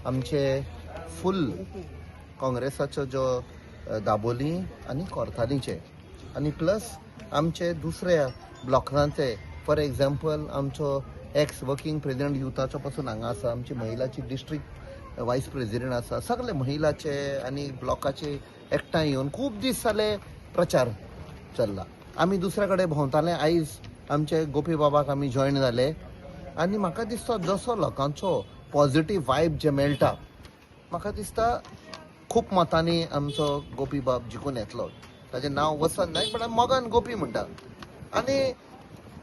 आमचे फुल काँग्रेसाचो जो दाबोली आनी कोर्तालीचे आनी प्लस आमचे दुसऱ्या ब्लॉकांचे फॉर एग्जाम्पल आमचो एक्स वर्किंग प्रेसिडेंट युथाचो पासून हांगा आसा, आमची महिलाची डिस्ट्रिक्ट वायस प्रेसिडेंट आसा, सगळे महिलाचे आनी ब्लॉकाचे एकठांय येवन खूब दीस जाले प्रचार चल्ला. आमी दुसरे कडेन भोंवताले, आयज आमचे गोपी बाबाक आमी जॉयन जाले आनी म्हाका दिसता जसो लोकांचो पॉझिटीव वायब जे मेळटा म्हाका दिसता खूब मतांनी आमचो गोपी बाब जिखून येतलो. ताचें नांव वसंत नायक पण मोगान गोपी म्हणटा आनी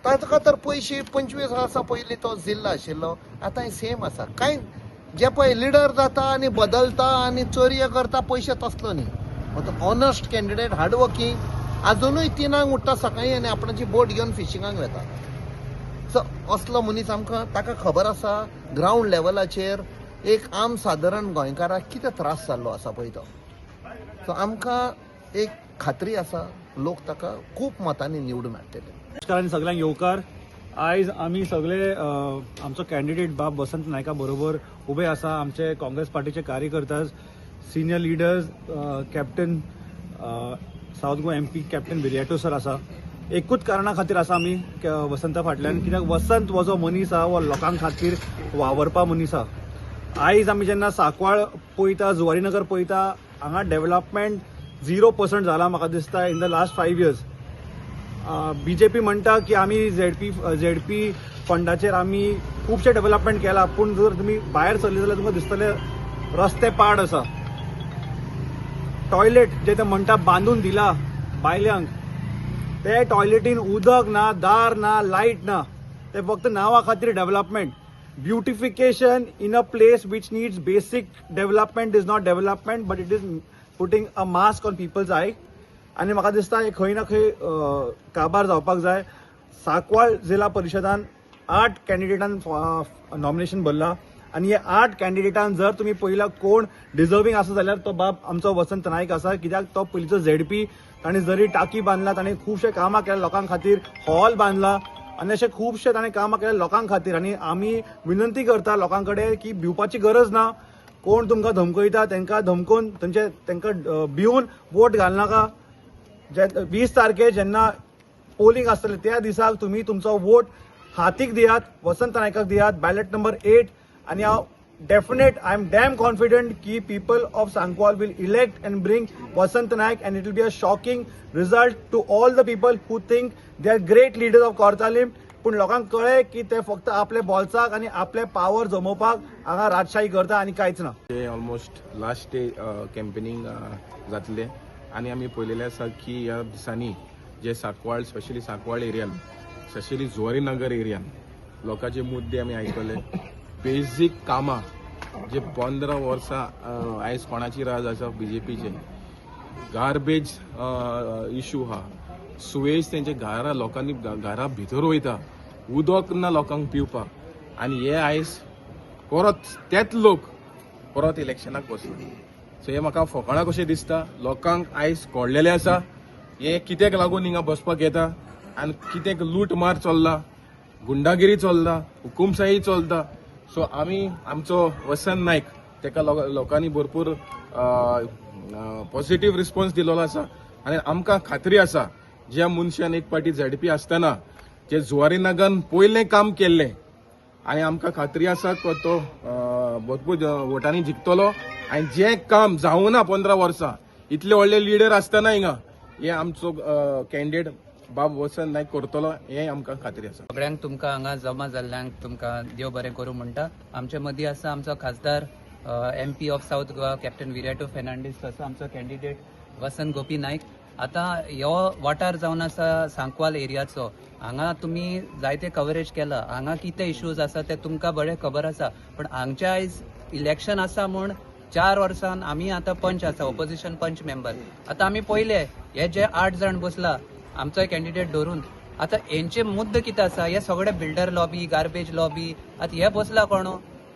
ताका तर पयशे 25 वर्सां पयलीं तो जिल्लो आशिल्लो, आतां सेम आसा. कांय जे पळय लिडर जाता आनी बदलता आनी चोरयो करता पयशे तसलो न्ही. ऑनेस्ट कॅन्डिडेट हार्ड वर्किंग अजुनूय 3 उठ्ठा सकाळी आनी आपणाची बोट घेवन फिशिंगाक वता. सो असलो मनीस आमकां ताका खबर आसा ग्रावंड लेवलाचेर एक आम सादारण गोंयकाराक कितें त्रास जाल्लो आसा पळय तो. सो आमकां एक खात्री आसा लोक ताका खूब मतांनी निवडून हाडटले. नमस्कार सगळ्यांक येवकार. आयज आमी सगळे आमचो कॅन्डिडेट बाब वसंत नायका बरोबर उबे आसा. आमचे काँग्रेस पार्टीचे कार्यकर्ता, senior leaders, captain south Goa MP captain Viriato sir आसा. एकूच कारणा खातीर आसा आमी वसंता फाटल्यान, कित्याक वसंत हो जो मनीस आहा वो लोकां खातीर वावरपा मनीस आहा. आयज आमी जेन्ना सांकवाळ पळयता, जुवारीनगर पळयता, हांगा डेव्हलपमेंट 0% जाला म्हाका दिसता in the last 5 years. BJP म्हणटा की आमी ZP फंडाचेर आमी खुबशे डेव्हलपमेंट केला, पूण जर तुमी भायर सरले जाल्यार तुमकां दिसतले रस्ते पाड आसा. टॉयलेट जे ते म्हणटा बांदून दिला बायल्यांक, ते टॉयलेटीन उदक ना, दार ना, लायट ना, ते फक्त नांवा खातीर development. Beautification in a place which needs basic development is not development, but it is putting a mask on people's eye. आणि म्हाका दिसता हे खंय ना खंय काबार जावपाक जाय. सांकवाळ जिल्हा परिशदान 8 कॅन्डिडेटान नॉमिनेशन भरला आणि हे 8 कॅन्डिडेटान जर तुम्ही पळयला कोण डिजर्विंग आसा जाल्यार तो बाब आमचो वसंत नायक आसा. कित्याक तो पयलींचो ZP, ताणें जरी टाकी बांदला, ताणें खुबशे कामां केल्या लोकां खातीर, हॉल बांदला आनी अशें खुबशे ताणें कामां केल्या लोकां खातीर. आनी आमी विनंती करता लोकां कडेन की भिवपाची गरज ना. कोण तुमकां धमकयता तांकां धमकोवन तांकां भिवन वोट घालनाका. 20 तारखेर जेन्ना पोलिंग आसतलें त्या दिसाक तुमी तुमचो वोट हातीक दियात, वसंत नायकाक दियात, बॅलेट नंबर 8. आणि हांव definite, I am damn confident की people of Sancoale will elect and bring Vasant Naik and it will be a shocking result to all the people who think they are great leaders of Cortalim. पूण लोकांक कळ्ळें की ते फक्त आपले बोल्साक आनी आपले पावर जमोवपाक हांगा राजशाही करता आनी कांयच ना. ते ऑलमोस्ट लास्ट डे कॅम्पेनिंग जातले आणि आम्ही पळयलेलें आसा की ह्या दिसांनी जे सांकवाळ, स्पेशली सांकवाळ एरियान, स्पेशली जुवारीनगर एरियान लोकांचे मुद्दे आमी आयकले. बेजीक कामां जे 15 वर्सां आयज कोणाची राज आसा BJPचे. गार्बेज इश्यू हा, सुवेज तेंचे घरा लोकांनी घरा भितर वयता, उदक ना लोकांक पिवपाक, आनी हे आयज परत तेच लोक परत इलेक्शनाक बसले. सो हे म्हाका फकाणां कशें दिसता. लोकांक आयज कळलेलें आसा हे कित्याक लागून हिंगा बसपाक येता आनी कित्याक लूट मार चल्ला, गुंडागिरी चल्ला, हुकुमशाही चलता. सो आमी आमचो वसंत नायक तेका लोकांनी भरपूर पॉझिटिव्ह रिस्पॉन्स दिलेलो आसा. आनी आमकां खात्री आसा ज्या मनशान एक पाटी ZP आसतना जे जुवारीनगरान पयलें काम केल्लें आनी आमकां खात्री आसा तो भरपूर वोटांनी जिखतलो. आनी जें काम जावना 15 वर्सां, इतले व्हडले लिडर आसतना हिंगा हे आमचो कॅन्डिडेट बाब वसंत नायक करतलो, हे आमकां खात्री आसा. सगळ्यांक तुमकां हांगा जमा जाल्ल्यांक तुमकां देव बरें करूं म्हणटा. आमचे मदीं आसा आमचो खासदार MP of south Goa captain Viriato Fernandes, तसो आमचो कॅन्डिडेट वसंत गोपी नायक. आतां ह्यो वाठार जावन आसा सांकवाल एरियाचो. हांगा तुमी जायते कवरेज केला, हांगा कितें इश्यूज आसा ते तुमकां बरें खबर आसा. पण हांगचे आयज इलेक्शन आसा म्हूण 4 वर्सान आमी आतां पंच आसा, ऑपोजिशन पंच मेंबर. आतां आमी पयले हे जे 8 जाण बसला आमचो कॅन्डिडेट धरून, आतां हेंचे मुद्दे कितें आसा, हे सगळे बिल्डर लॉबी, गार्बेज लॉबी. आतां हे बसला कोण,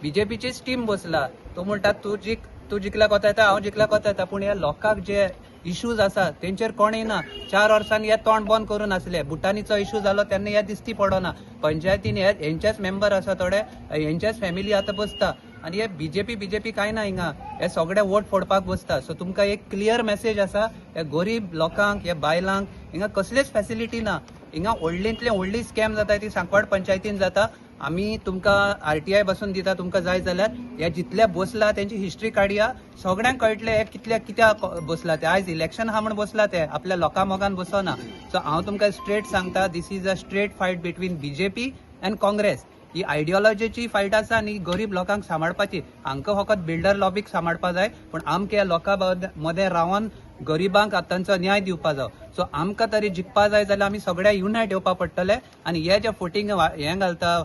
BJPचीच टीम बसला. तो म्हणटा तूं जिखला कोता येता, हांव जिखला कोता येता. पूण हे लोकांक जे इश्यूज आसा तेंचेर कोणय ना. 4 वर्सांनी हे तोंड बंद करून आसले. भुटानीचो इश्यू जालो तेन्ना हे दिसती पडना. पंचायतीन हेंचेच मेंबर आसा थोडे, हेंचेच फॅमिली आतां बसता. आनी हे बीजेपी काय ना हिंगा हे सगळे वोट फोडपाक बसता. सो तुमकां एक क्लियर मेसेज आसा, हे गरीब लोकांक, हे बायलांक हिंगा कसलीच फॅसिलिटी ना. हिंगा व्हडलींतले व्हडली स्कॅम जाता ती सांकवाड पंचायतीन जाता. आमी तुमकां RTI बसून दिता, तुमकां जाय जाल्यार हे जितले बसला तेंची हिस्ट्री काडया, सगळ्यांक कळटले हे कित्याक बसला ते. आयज इलेक्शन हा म्हण बसला ते, आपल्या लोकां मोगान बसना. सो हांव तुमकां स्ट्रेट सांगता, this is a straight fight between BJP and Congress. ही आयडियोलॉजीची फायट आसा आनी गरीब लोकांक सांबाळपाची. हांकां फकत बिल्डर लॉबीक सांबाळपा जाय, पण आमच्या लोकां मदें रावन गरिबांक तांचो न्याय दिवपा जाय. सो आमकां तरी जिखपा जाय जाल्यार आमी सगळ्या युनायट येवपा पडटले. आनी हे जे फुटींग हें घालता,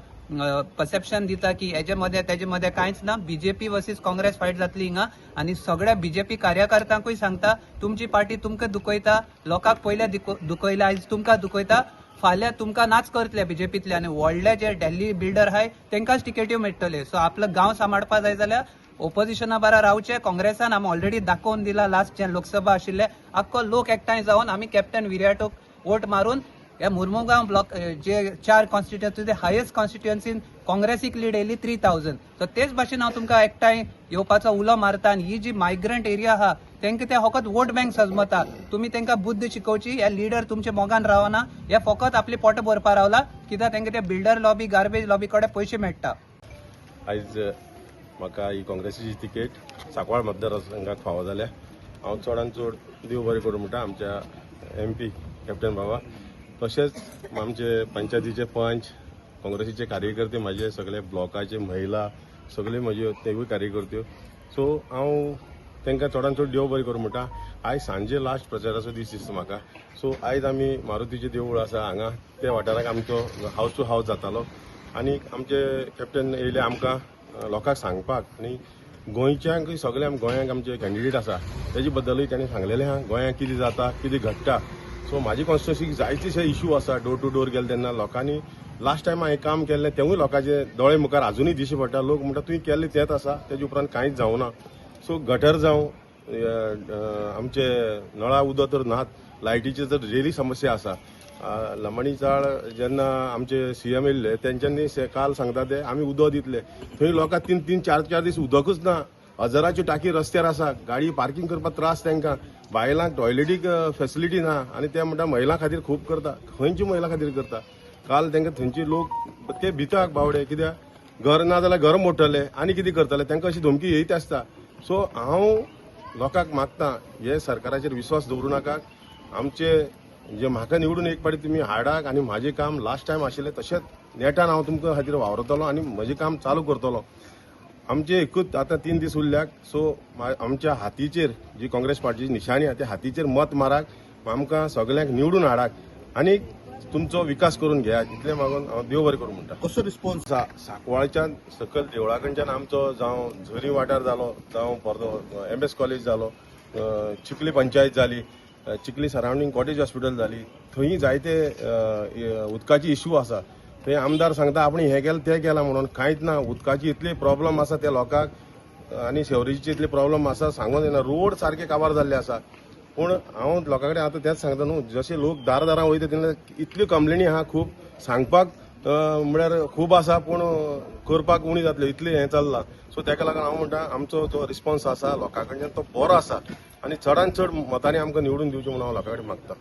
परसेप्शन दिता की तेजे मध्ये कांयच ना, BJP वर्सीस काँग्रेस फायट जातली हिंगा. आनी सगळ्या BJP कार्यकर्त्यांकूय सांगता, तुमची पार्टी तुमकां दुखयता, लोकांक पयले दुखयला, आयज तुमकां दुखयता, फाल्यां तुमकां नाच करतले BJPतले. आनी व्हडले जे दिल्ली बिल्डर आहाय तेंकांच टिकेट्यो मेळटल्यो. सो आपलं गांव सांबाळपा जाय जाल्यार ओपोजिशना बारा रावचे. काँग्रेसान आमी ऑलरेडी दाखोवन दिला, लास्ट जे लोकसभा आशिल्ले आख्खो लोक एकठांय जावन आमी कॅप्टन विराटोक वोट मारून हे मुर्मुगांव ब्लॉक जे 4 कॉन्स्टिट्युएन्सी हायेस्ट कॉन्स्टिट्युएन्सीन काँग्रेसीक लीड येयली 3000. सो तेच भाशेन हांव तुमकां एकठांय येवपाचो उलो मारता. आनी ही जी मायग्रंट एरिया आहा तेंकां ते फकत वोट बँक सजमता. तुमी तेंकां बुद्ध शिकोवची. हे लिडर तुमचे मोगान रावना, हे फकत आपली पोट भरपा रावला, कित्याक तेंकां ते बिल्डर लॉबी, गार्बेज लॉबी कडेन पयशे मेळटा. आयज म्हाका ही काँग्रेसीची तिकेट सांकवाळ मतदारसंघाक फावो जाल्या. हांव चडांत चड देव बरें करूं म्हणटा आमच्या MP कॅप्टन बाबा, तशेंच आमचे पंचायतीचे पंच, काँग्रेसीचे कार्यकर्ते, म्हाजे सगळे ब्लॉकाचे महिला सगळे म्हज्यो तेवूय कार्यकर्त्यो. सो हांव तांकां चडांत चड देव बरें करूं म्हणटा. आयज सांजे लास्ट प्रचाराचो दीस दिसता म्हाका. सो आयज आमी मारुतीचें देवूळ आसा हांगा, त्या वाठाराक आमचो हावज टू हावज जातालो. आनी आमचे कॅप्टन येयले आमकां लोकांक सांगपाक, आनी गोंयच्यांक सगळे गोंयांक आमचे कॅन्डिडेट आसा तेजे बद्दलूय तांणी सांगलेलें आहा, गोंयांक कितें जाता, कितें घडटा. सो म्हाजी कॉन्स्टिट्युएन्सीक जायतेशे इश्यू आसा. डोर टू डोर गेले तेन्ना लोकांनी लास्ट टायम हांवें काम केल्लें तेवूय लोकांचे दोळे मुखार आजुनूय दिश्टी पडटा. लोक म्हणटा तुवें केल्लें तेंच आसा, तेजे उपरांत कांयच जावना. सो गटर जावं, आमचे नळा उदक तर नात, लायटीचे तर डेली समस्या आसा. लमणी चाळ जेन्ना आमचे CM येयल्ले तेंच्यांनी काल सांगता ते आमी उदक दितले. थंय लोकांक 3-3, 4-4 दीस उदकूच ना. हजाराच्यो टाकी रस्त्यार आसा, गाडी पार्किंग करपाक त्रास तांकां. बायलांक टॉयलेटीक फॅसिलिटी ना, आनी ते म्हणटा महिलां खातीर खूब करता. खंयची महिला खातीर करता? काल तांकां थंयचे लोक ते भितात बावडे, कित्याक घर ना जाल्यार घर मोडटले आनी कितें करतले, तांकां अशी धमकी येयत आसता. सो हांव लोकांक मागता, हे सरकाराचेर विश्वास दवरूं नाका. आमचे जे म्हाका निवडून एक पाटी तुमी हाडाक, आनी म्हाजें काम लास्ट टायम आशिल्लें तशेंच नेटान हांव तुमकां खातीर वावरतलों आनी म्हजें काम चालू करतलों. आमचे एकूच आतां 3 दीस उरल्याक. सो आमच्या हातीचेर जी काँग्रेस पार्टीची निशाणी आहा त्या हातीचेर मत माराक, आमकां सगळ्यांक निवडून हाडाक आनी तुमचो विकास करून घेयात, इतलें मागून हांव देव बरें करूं म्हणटा. कसो रिस्पॉन्स सांकवाळच्यान सकयल देवळा कडच्यान आमचो जावं झरी वाठार जालो, जावं परतो MS कॉलेज जालो, चिखली पंचायत जाली, चिखली सरावंडींग कॉटेज हॉस्पिटल जाली, थंय जायते उदकाची इश्यू आसा. ते आमदार सांगता आपण हें केलें तें केलां म्हणून, कांयच ना. उदकाची इतली प्रॉब्लम आसा त्या लोकांक आनी शेवरेजीचे इतले प्रॉब्लम आसा सांगून येना. रोड सारके काबार जाल्ले आसा. पूण हांव लोकां कडेन आतां तेंच सांगता न्हू, जशे लोक दारां वयता तेन्ना इतल्यो कंप्लेनी आहा खूब, सांगपाक म्हळ्यार खूब आसा पूण करपाक उणी जातले, इतलें हें चल्लां. सो तेका लागून हांव म्हणटा आमचो जो रिस्पॉन्स आसा लोकां कडच्यान तो बरो आसा आनी चडांत चड मतांनी आमकां निवडून दिवचें म्हणून हांव लोकां कडेन मागता.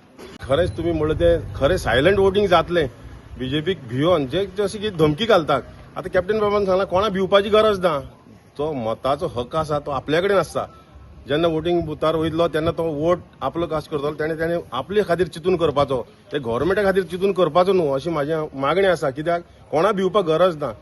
खरेंच तुमी म्हणलें तें खरें सायलंट वोटींग जातलें. BJPक भिवन जे जशी की धमकी घालतात. आतां कॅप्टन बाबान सांगलां कोणा भिवपाची गरज ना. तो मताचो हक्क आसा तो आपल्या कडेन आसता. जेन्ना वोटींग बुथार वयतलो तेन्ना तो वोट आपलो कास्ट करतलो, ताणें आपले खातीर चिंतून करपाचो, ते गव्हर्मेंटा खातीर चिंतून करपाचो न्हू, अशी म्हाजी मागणी आसा. कित्याक कोणा भिवपाक गरज ना.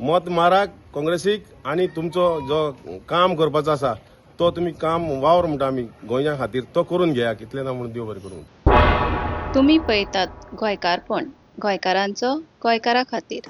मत माराक काँग्रेसीक आनी तुमचो जो काम करपाचो आसा तो तुमी काम वावर म्हणटा आमी गोंयच्या खातीर तो करून घेयात, इतलें ना म्हणून देव बरें करूं. तुम्ही पळयतात गोंयकारपण, गोंयकारांचो गोंयकारा खातीर.